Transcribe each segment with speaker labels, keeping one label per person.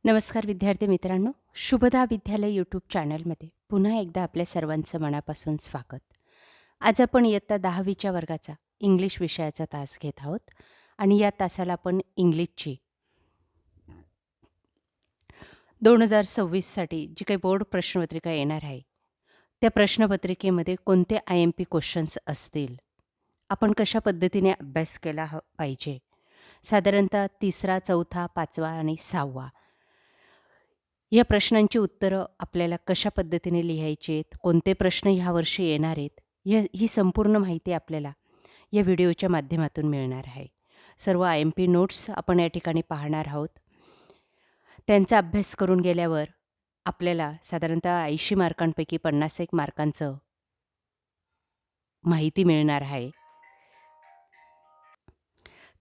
Speaker 1: नमस्कार विद्यार्थी मित्रांनो, शुभदा विद्यालय यूट्यूब चॅनलमध्ये पुन्हा एकदा आपल्या सर्वांचं मनापासून स्वागत. आज आपण इयत्ता 10वीच्या वर्गाचा इंग्लिश विषयाचा तास घेत आहोत आणि या तासाला आपण इंग्लिशची 2026साठी जी काही बोर्ड प्रश्नपत्रिका येणार आहे, त्या प्रश्नपत्रिकेमध्ये कोणते IMP क्वेश्चन्स असतील, आपण कशा पद्धतीने अभ्यास केला पाहिजे, साधारणतः 3रा, 4था, 5वा आणि 6वा या प्रश्नांची उत्तरं आपल्याला कशा पद्धतीने लिहायची आहेत, कोणते प्रश्न ह्यावर्षी येणार आहेत, ही संपूर्ण माहिती आपल्याला या व्हिडिओच्या माध्यमातून मिळणार आहे. सर्व IMP नोट्स आपण या ठिकाणी पाहणार आहोत. त्यांचा अभ्यास करून गेल्यावर आपल्याला साधारणतः 80 मार्कांपैकी 51 मार्कांचं माहिती मिळणार आहे.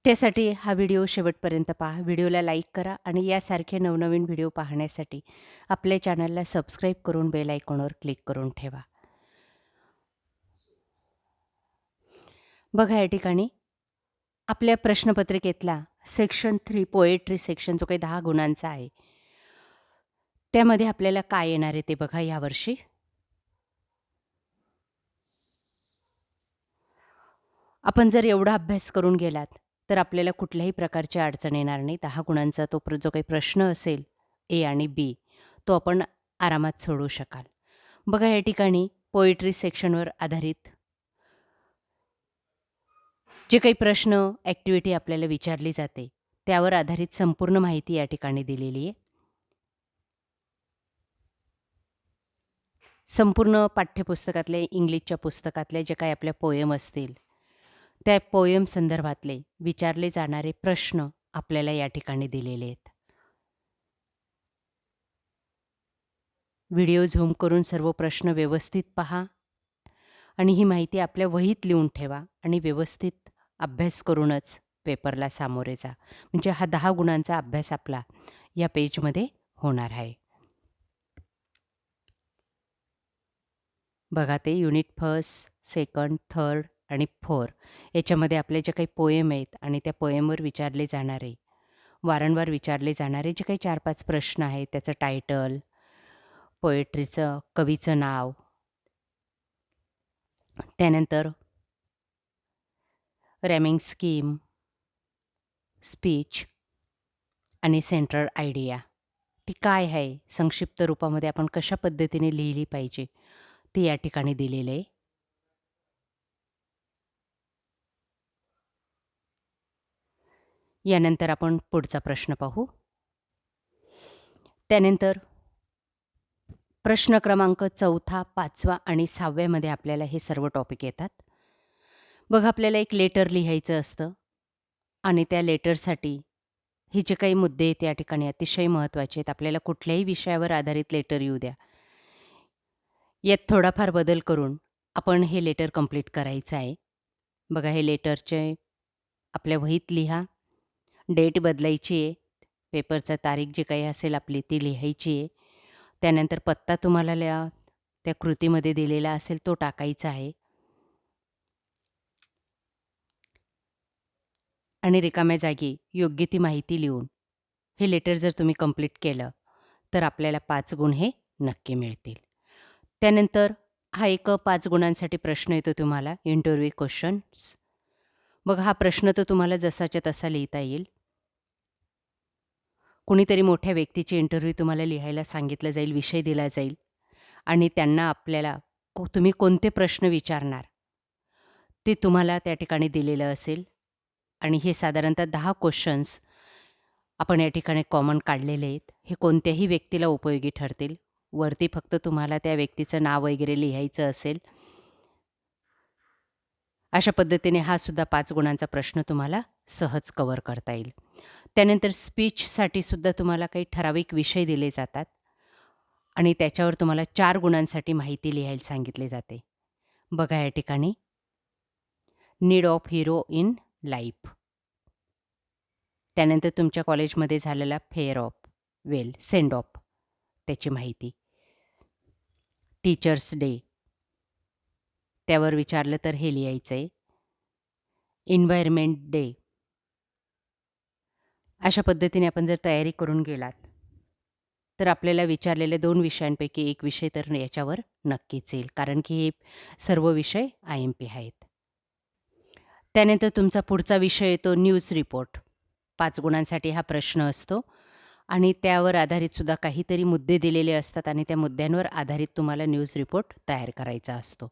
Speaker 1: त्यासाठी हा व्हिडिओ शेवटपर्यंत पहा. व्हिडिओला लाईक करा आणि यासारखे नवनवीन व्हिडिओ पाहण्यासाठी आपल्या चॅनलला सबस्क्राईब करून बेल आयकॉनवर क्लिक करून ठेवा. बघा या ठिकाणी आपल्या प्रश्नपत्रिकेतला सेक्शन 3 पोएट्री सेक्शन जो काही 10 गुणांचा आहे, त्यामध्ये आपल्याला काय येणार आहे ते बघा यावर्षी. आपण जर एवढा अभ्यास करून गेलात तर आपल्याला कुठल्याही प्रकारची अडचण येणार नाही. 10 गुणांचा जो काही प्रश्न असेल ए आणि बी, तो आपण आरामात सोडवू शकाल. बघा या ठिकाणी पोएट्री सेक्शनवर आधारित जे काही प्रश्न, ॲक्टिव्हिटी आपल्याला विचारली जाते, त्यावर आधारित संपूर्ण माहिती या ठिकाणी दिलेली आहे. संपूर्ण पाठ्यपुस्तकातले, इंग्लिशच्या पुस्तकातले जे काही आपल्या पोयम असतील, त्या पोयम संदर्भातले विचारले जाणारे प्रश्न आपल्याला या ठिकाणी दिलेले आहेत. व्हिडिओ झूम करून सर्व प्रश्न व्यवस्थित पहा आणि ही माहिती आपल्या वहीत लिहून ठेवा आणि व्यवस्थित अभ्यास करूनच पेपरला सामोरे जा. म्हणजे हा 10 गुणांचा अभ्यास आपला या पेजमध्ये होणार आहे. बघा ते युनिट 1, 2, 3 आणि 4 याच्यामध्ये आपले जे काही पोएम आहेत आणि त्या पोएमवर विचारले जाणारे, वारंवार विचारले जाणारे जे काही 4-5 प्रश्न आहेत, त्याचं टायटल, पोएट्रीचं, कवीचं नाव, त्यानंतर रॅमिंग स्कीम, स्पीच आणि सेंट्रल आयडिया ती काय आहे, संक्षिप्त रूपामध्ये आपण कशा पद्धतीने लिहिली पाहिजे, ती या ठिकाणी दिलेलं आहे. यानंतर आपण पुढचा प्रश्न पाहू. त्यानंतर प्रश्न क्रमांक 4था, 5वा आणि 6व्यामध्ये आपल्याला हे सर्व टॉपिक येतात. बघा आपल्याला एक लेटर लिहायचं असतं आणि त्या लेटरसाठी हे जे काही मुद्दे आहेत या ठिकाणी अतिशय महत्त्वाचे आहेत. आपल्याला कुठल्याही विषयावर आधारित लेटर येऊ द्या, यात थोडाफार बदल करून आपण हे लेटर कंप्लीट करायचं आहे. बघा हे लेटरचे आपल्या वहीत लिहा, डेट बदलायची आहे, पेपरचा तारीख जी काही असेल आपली ती लिहायची आहे. त्यानंतर पत्ता तुम्हाला त्या कृतीमध्ये दिलेला असेल तो टाकायचा आहे आणि रिकाम्या जागी योग्य ती माहिती लिहून हे लेटर जर तुम्ही कंप्लीट केलं तर आपल्याला 5 गुण हे नक्की मिळतील. त्यानंतर हा एक 5 गुणांसाठी प्रश्न येतो तुम्हाला, इंटरव्ह्यू क्वेश्चन्स. मग हा प्रश्न तर तुम्हाला जसाच्या तसा लिहिता येईल. कुणीतरी मोठ्या व्यक्तीची इंटरव्ह्यू तुम्हाला लिहायला सांगितलं जाईल, विषय दिला जाईल आणि त्यांना आपल्याला तुम्ही कोणते प्रश्न विचारणार ते तुम्हाला त्या ठिकाणी दिलेलं असेल आणि हे साधारणतः 10 क्वेश्चन्स आपण या ठिकाणी कॉमन काढलेले आहेत. हे कोणत्याही व्यक्तीला उपयोगी ठरतील. वरती फक्त तुम्हाला त्या व्यक्तीचं नाव वगैरे लिहायचं असेल. अशा पद्धतीने हा सुद्धा 5 गुणांचा प्रश्न तुम्हाला सहज कव्हर करता येईल. त्यानंतर स्पीचसाठी सुद्धा तुम्हाला काही ठराविक विषय दिले जातात आणि त्याच्यावर तुम्हाला 4 गुणांसाठी माहिती लिहायला सांगितले जाते. बघा या ठिकाणी need of hero in life, त्यानंतर तुमच्या कॉलेजमध्ये झालेला फेअरवेल, सेंड ऑफ त्याची माहिती, टीचर्स डे त्यावर विचारलं तर हे लिहायचं आहे, एन्व्हायरमेंट डे. अशा पद्धतीने आपण जर तयारी करून गेलात तर आपल्याला विचारलेल्या 2 विषयांपैकी एक विषय तर याच्यावर नक्कीच येईल. कारण की हे सर्व विषय IMP आहेत. त्यानंतर तुमचा पुढचा विषय येतो न्यूज रिपोर्ट. 5 गुणांसाठी हा प्रश्न असतो आणि त्यावर आधारितसुद्धा काहीतरी मुद्दे दिलेले असतात आणि त्या मुद्द्यांवर आधारित तुम्हाला न्यूज रिपोर्ट तयार करायचा असतो.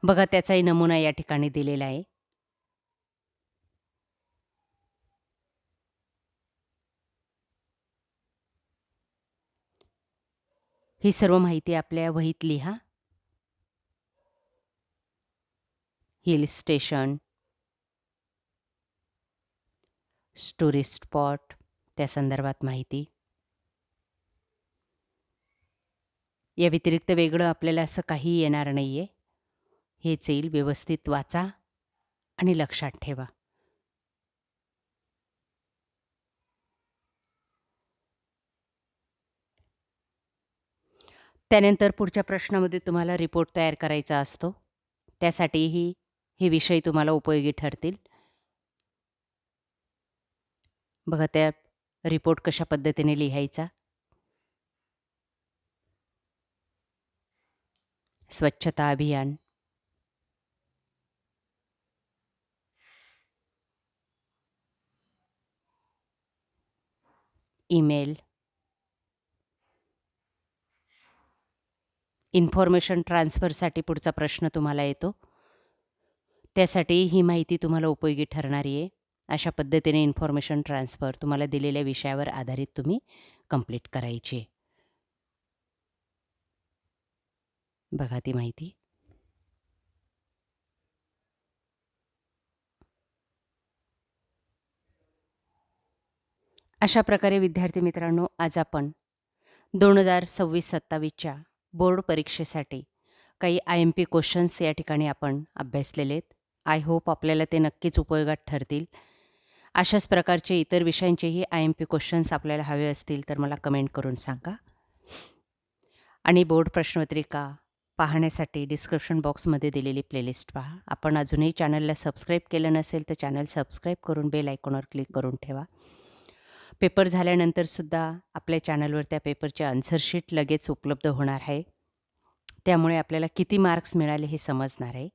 Speaker 1: बघा त्याचाही नमुना या ठिकाणी दिलेला आहे. ही सर्व माहिती आपल्या वहीत लिहा. हिल स्टेशन, टुरिस्ट स्पॉट, त्या संदर्भात माहिती. या व्यतिरिक्त वेगळं आपल्याला असं काही येणार नाही आहे. हेच येईल. व्यवस्थित वाचा आणि लक्षात ठेवा. त्यानंतर पुढच्या प्रश्नामध्ये तुम्हाला रिपोर्ट तयार करायचा असतो. त्यासाठीही हे विषय तुम्हाला उपयोगी ठरतील. बघा त्या रिपोर्ट कशा पद्धतीने लिहायचा. स्वच्छता अभियान, ईमेल, इन्फॉर्मेशन ट्रान्सफरसाठी पुढचा प्रश्न तुम्हाला येतो. त्यासाठी ही माहिती तुम्हाला उपयोगी ठरणारी आहे. अशा पद्धतीने इन्फॉर्मेशन ट्रान्सफर तुम्हाला दिलेल्या विषयावर आधारित तुम्ही कंप्लीट करायची आहे. बघा ती माहिती. अशा प्रकारे विद्यार्थी मित्रांनो, आज आपण 2026-27च्या बोर्ड परीक्षेसाठी काही IMP क्वेश्चन्स या ठिकाणी आपण अभ्यासलेले आहेत. आय होप आपल्याला ते नक्कीच उपयोगात ठरतील. अशाच प्रकारचे इतर विषयांचेही IMP क्वेश्चन्स आपल्याला हवे असतील तर मला कमेंट करून सांगा. आणि बोर्ड प्रश्नपत्रिका पाहण्यासाठी डिस्क्रिप्शन बॉक्समध्ये दिलेली प्लेलिस्ट पहा. आपण अजूनही चॅनलला सबस्क्राईब केलं नसेल तर चॅनल सबस्क्राईब करून बेल आयकॉनवर क्लिक करून ठेवा. पेपर झाल्यानंतरसुद्धा आपल्या चॅनलवर त्या पेपरचे आन्सर शीट लगेच उपलब्ध होणार आहे. त्यामुळे आपल्याला किती मार्क्स मिळाले हे समजणार आहे.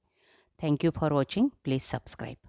Speaker 1: Thank you for watching. Please subscribe.